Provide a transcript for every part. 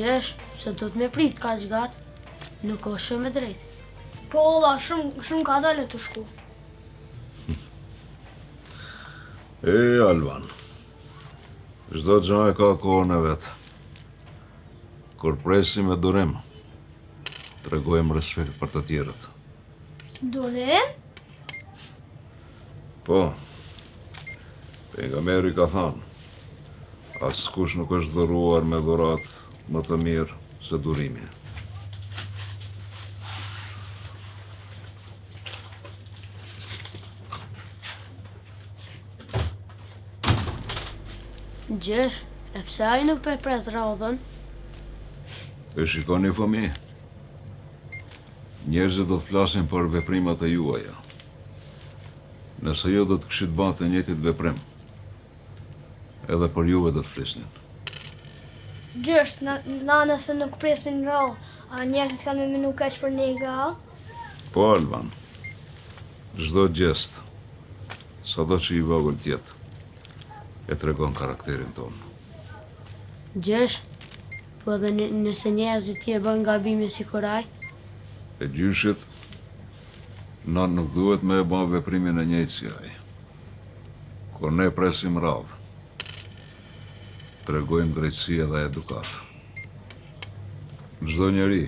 Gjesh, se do të me prit ka gat, nuk o shumë e drejt. Po, olla, shumë ka dalë të shku. Alban, çdo gjë e ka kohën e vet. Kur presim me durim, tregojmë respekt për të tjerët. Durim? Po, pejgamberi ka thënë, askush nuk është dhuruar me dhurat më të mirë se durimi. Gjesh, e pse ai nuk pe pret radhën? E shikoni fëmijë. Njerëzit do të flasin për veprimat e juaja. Nëse jo do të kishit bërë të njëjtit veprim, edhe për juve do të flisnin. Gjesh, na nëse nuk presmin rrallë, a njerëzit kanë me menu keq për ne ga? Po, Alban, çdo gjest, sado që i vogël tjetë, e tregon karakterin tonë. Gjesh, po edhe nëse njerëzit tjerë bën gabime si kuraj? E gjyshit, na nuk duhet me e bën veprimin e njëjtë si ai. Kur ne presim radhë, tregojmë drejtësi dhe edukat. Çdo njeri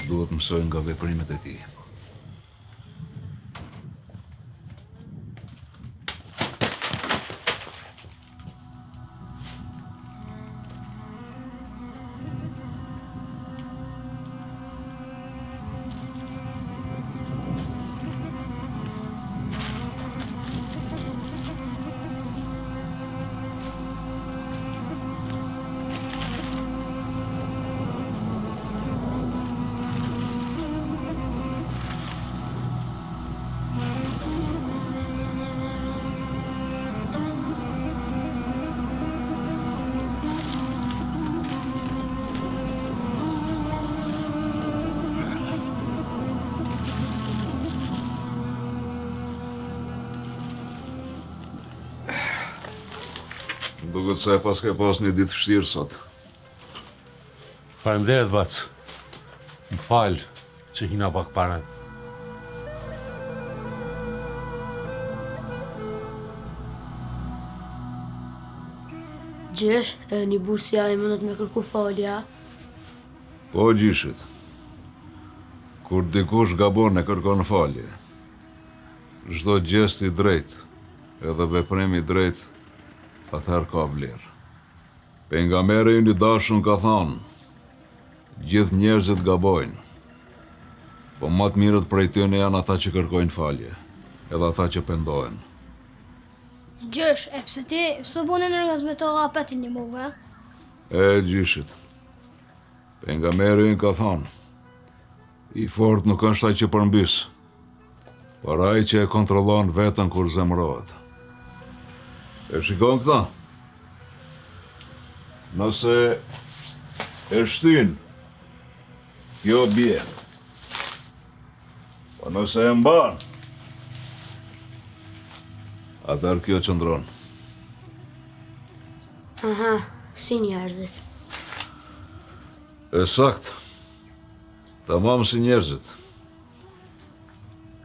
duhet mësoj nga veprimet e tij. Duket se pas ke pas një ditë vështirë sot. Faleminderit, bac. Më fal që hina pak para. Gjesh, e një bursi ai mundet me kërku falja? Po, gjyshit. Kur dikush gabon e kërkon falje, çdo gjest i drejt, edhe veprim i drejt, atëherë ka vlerë. Pejgamberi ynë i dashur ka thënë, gjithë njerëzit gabojnë, po më të mirët prej tyre janë ata që kërkojnë falje, edhe ata që pendohen. Gjesh, e pse ti së bune në rëgazmetoha apetin një muve? E gjyshit. Pejgamberi ynë ka thënë, i fort nuk është ai që përmbys, por ai që e kontrollon veten kur zemërohet. E shikon këta? Nëse e shtyn, kjo bie. Po nëse e mban, atëherë kjo qëndron. Aha, si njerëzit. E sakt, tamam si njerëzit.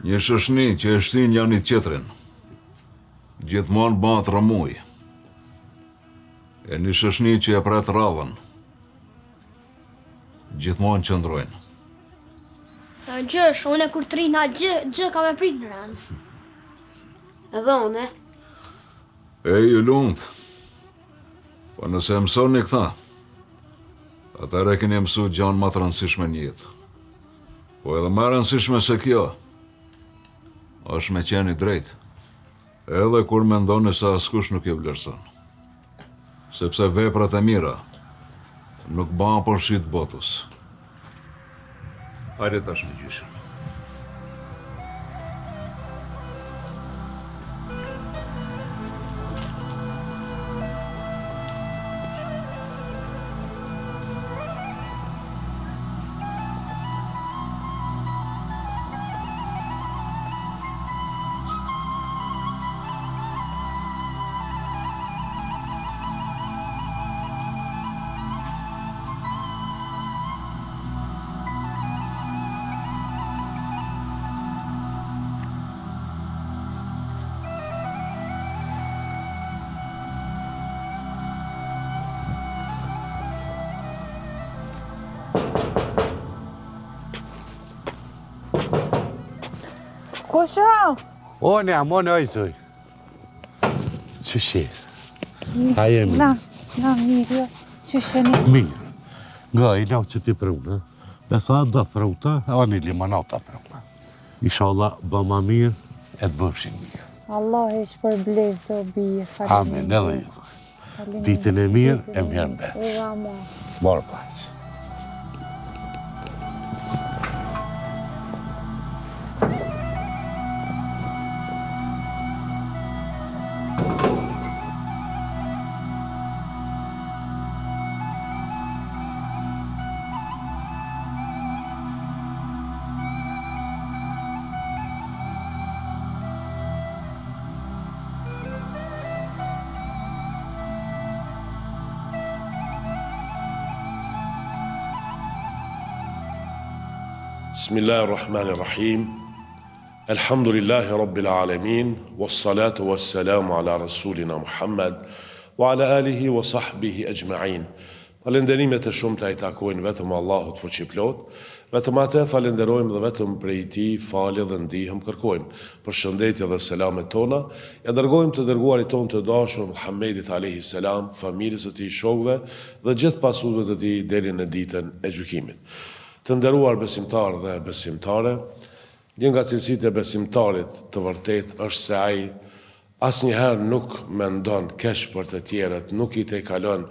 Një shoshni që e shtyn janë i tjetrin, gjithmonë bën të rëmuj. E një shoshni që e pret radhën, gjithmonë qëndrojnë. Gjesh, une kur të rina gjë ka me prit në rënë. Edhe une? E ju lumt, po nëse mësoni këta, atëherë keni mësu gjanë më të rëndësishme në jetë. Po edhe më rëndësishme se kjo, është me qenë i drejtë. Edhe kur mendoni se askush nuk i vlerëson. Sepse veprat e mira nuk bëhen për sy të botës. Hajde tash me gjyshin. Kusha? Amone ojzoj. Qëshe? A jemi? Na mirë, qësheni? Mirë. Nga i lau që ti prunë, besa da fruta, anë i limonata prunë. Inshallah, bëma mirë, e të bëfshin mirë. Allah e shpërbleft o bie, Amin, edhe ju. Ditën e mirë, e mirë mbet. Morë pas. Bismillahirrahmanirrahim. Alhamdulillahi Rabbil Alamin. Wassalatu wassalamu ala Rasulina Muhammad wa ala alihi wa sahbihi ajma'in. Falenderimet e shumta i takojnë vetëm Allahut fuqiplot, vetëm atë falenderojmë dhe vetëm prej tij falje dhe ndihmë kërkojmë. Përshëndetje dhe selamet tona ja dërgojmë të dërguarit tonë të dashur Muhammedit alayhi salam, familjes së tij, shokëve dhe gjithë pasuesve të tij deri në ditën e gjykimit. Të nderuar besimtarë dhe besimtare, një nga cilësitë e besimtarit të vërtet është se ai asnjëherë nuk mendon keq për të tjerët, nuk i tejkalon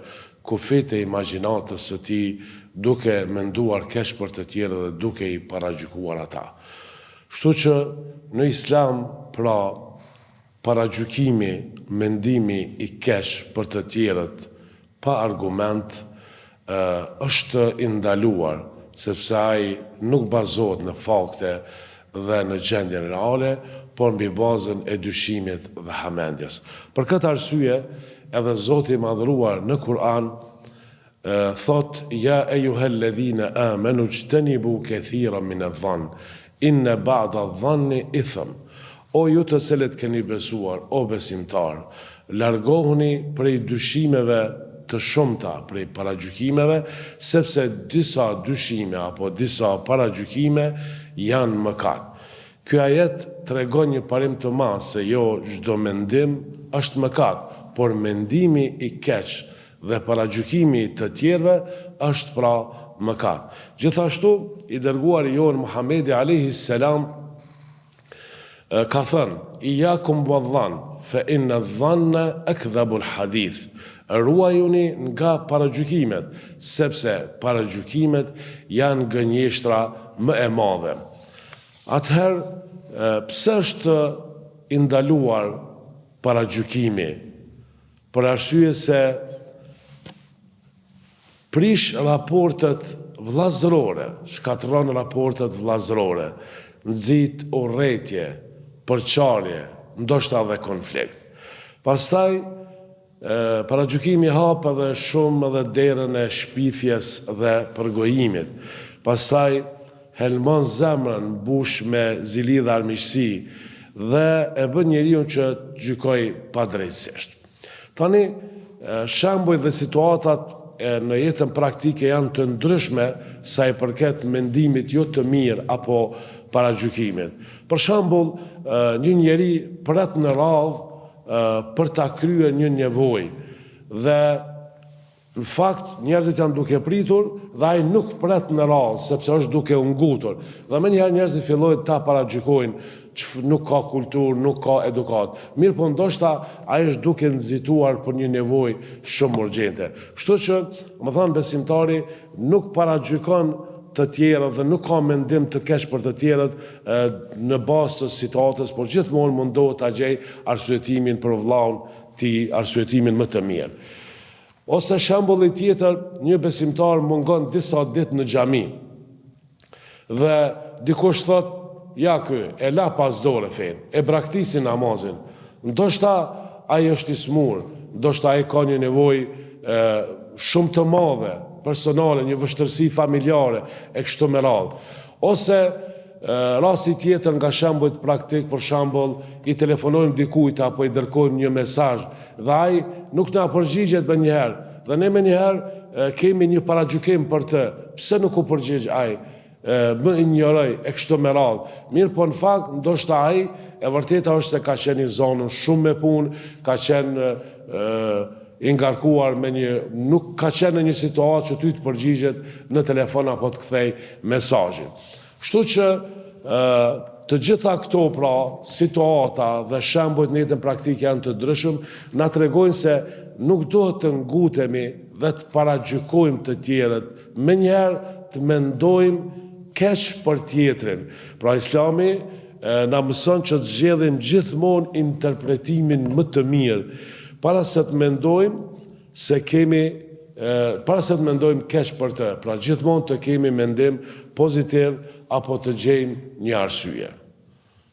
kufit e imagjinatës së tij duke menduar keq për të tjerët dhe duke i paragjykuar ata. Kështu që në Islam, pra, paragjykimi, mendimi i keq për të tjerët pa argument është i ndaluar, sepse ai nuk bazohet në fakte dhe në gjendjen reale, por mbi bazën e dyshimit dhe hamendjes. Për këtë arsye, edhe Zoti i Madhëruar në Kur'an thot: Ja ejuhalladhina amanu ijtanibu kathiran min adh-dhann, inna ba'da adh-dhanni ithm. O ju të cilët keni besuar, o besimtar, largohuni prej dyshimeve të shumta, prej paragjykimeve, sepse disa dyshime apo disa paragjykime janë mëkat. Ky ajet tregon një parim të madh se jo çdo mendim është mëkat, por mendimi i keq dhe paragjykimi të tjerëve është pra mëkat. Gjithashtu, i dërguari jon Muhamedi alayhi salam ka thënë: Iyakum wadh-dhann, fa inna adh-dhanna akdhabu al-hadith. Ruajuni nga paragjykimet, sepse paragjykimet janë gënjeshtra më e madhe. Atëherë, pse është i ndaluar paragjykimi? Për arsye se prish raportet vllazërore, shkatërron raportet vllazërore, nxit urrëtie, përçarje, ndoshta edhe konflikt. Pastaj paragjykimi hap edhe shumë edhe derën e shpifjes dhe përgojimit. Pastaj helmon zemrën, mbush me zili dhe armiqësi dhe e bën njeriu që të gjykoj padrejtësisht. Tani, shembuj dhe situatat në jetën praktike janë të ndryshme sa i përket mendimit jo të mirë apo paragjykimit. Për shembull, një njeri pret në radhë për ta kryer një nevojë dhe në fakt njerëzit janë duke pritur dhe ai nuk pret në radhë sepse është duke u ngutur. Dhe menjëherë njerëzit fillojnë ta paragjykojnë që nuk ka kulturë, nuk ka edukat. Mirë po ndoshta ai është duke nxituar për një nevojë shumë urgjente. Kështu që, më thënë, besimtari nuk paragjykon të tjerët dhe nuk ka mendim të keq për të tjerët në bazë të situatës, por gjithmonë mundohet ta gjej arsyetimin për vllaun ti, arsyetimin më të mirë. Ose shembulli tjetër, një besimtar mungon disa ditë në xhami dhe dikush thot: ja ky, e la pas dore fen, e braktisi namazin. Ndoshta ai është i smur, ndoshta ai ka një nevojë shumë të madhe personale, një vështirësi familjare e kështu me radhë. Ose rasti tjetër nga shembujt praktik, për shembull, i telefonojmë dikujt apo i dërgojmë një mesazh dhe ai nuk na përgjigjet menjëherë. Dhe ne menjëherë kemi një paragjykim për të, pse nuk u përgjigj ai? më injoroj e kështu me radhë. Mirë po në fakt, ndoshta ai e vërteta është se ka qenë një zonën shumë me punë, ka qenë i ngarkuar me nuk ka qenë në një situatë që ty të përgjigjet në telefon apo të kthej mesazhin. Kështu që të gjitha këto pra situata dhe shembujt në jetën praktike janë të ndryshëm, na tregojnë se nuk duhet të ngutemi dhe të paragjykojmë të tjerët, menjëherë të mendojmë keq për tjetrin. Pra Islami na mëson që të zgjedhim gjithmonë interpretimin më të mirë, para se të mendojmë se para se të mendojmë keq për të. Pra gjithmonë të kemi mendim pozitiv apo të gjejmë një arsye.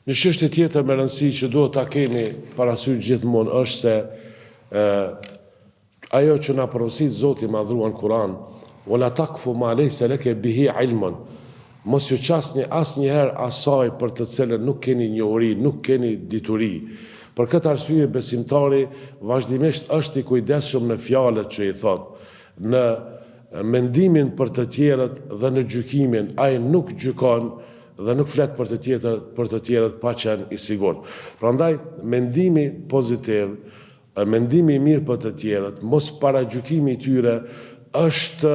Një çështje tjetër me rëndësi që duhet ta kemi parasysh gjithmonë është se ajo që na porosit Zoti i madhruar në Kur'an, "Wala taqfu ma laysa laka bihi ilmun", mos ju qasni asnjëherë asaj për të cilën nuk keni njohuri, nuk keni dituri. Për këtë arsye besimtari vazhdimisht është i kujdesshëm në fjalët që i thot, në mendimin për të tjerët dhe në gjykimin. Ai nuk gjykon dhe nuk flet për të tjerët pa qenë i sigurt. Prandaj mendimi pozitiv, mendimi i mirë për të tjerët, mos paragjykimi i tyre është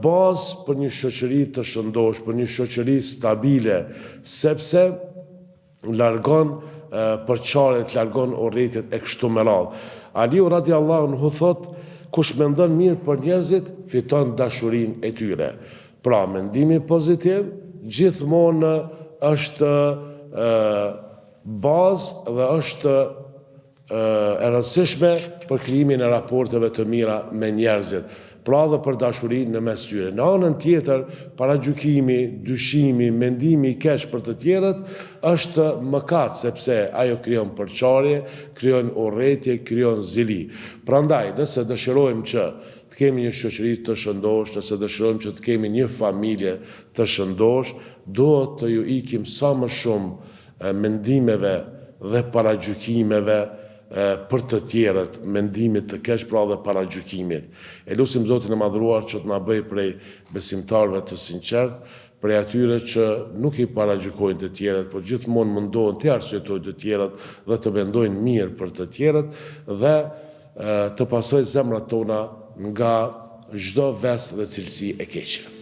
bazë për një shoqëri të shëndosh, për një shoqëri stabile, sepse largon përçarjet, largon urrëtiet e kështu me radhë. Aliu radiallahu anhu thot, kush mendon mirë për njerëzit, fiton dashurinë e tyre. Pra, mendimi pozitiv gjithmonë është bazë dhe është e rëndësishme për krijimin e raporteve të mira me njerëzit. Pra dhe për dashurinë në mes tyre. Në anën tjetër, paragjykimi, dyshimi, mendimi i keq për të tjerët është mëkat, sepse ajo krijon përçarje, krijon urrëtie, krijon zili. Prandaj, nëse dëshirojmë që të kemi një shoqëri të shëndosh, nëse dëshirojmë që të kemi një familje të shëndosh, duhet të ju ikim sa më shumë mendimeve dhe paragjykimeve për të tjerët, mendimit të keq pra dhe paragjykimit. E lutim Zotin e madhruar që të na bëj prej besimtarëve të sinqert, prej atyre që nuk i paragjykojnë të tjerët, por gjithmonë mundohen të arsyetojnë të tjerët dhe të mendojnë mirë për të tjerët dhe të pasojë zemrat tona nga çdo ves dhe cilësi e keqe.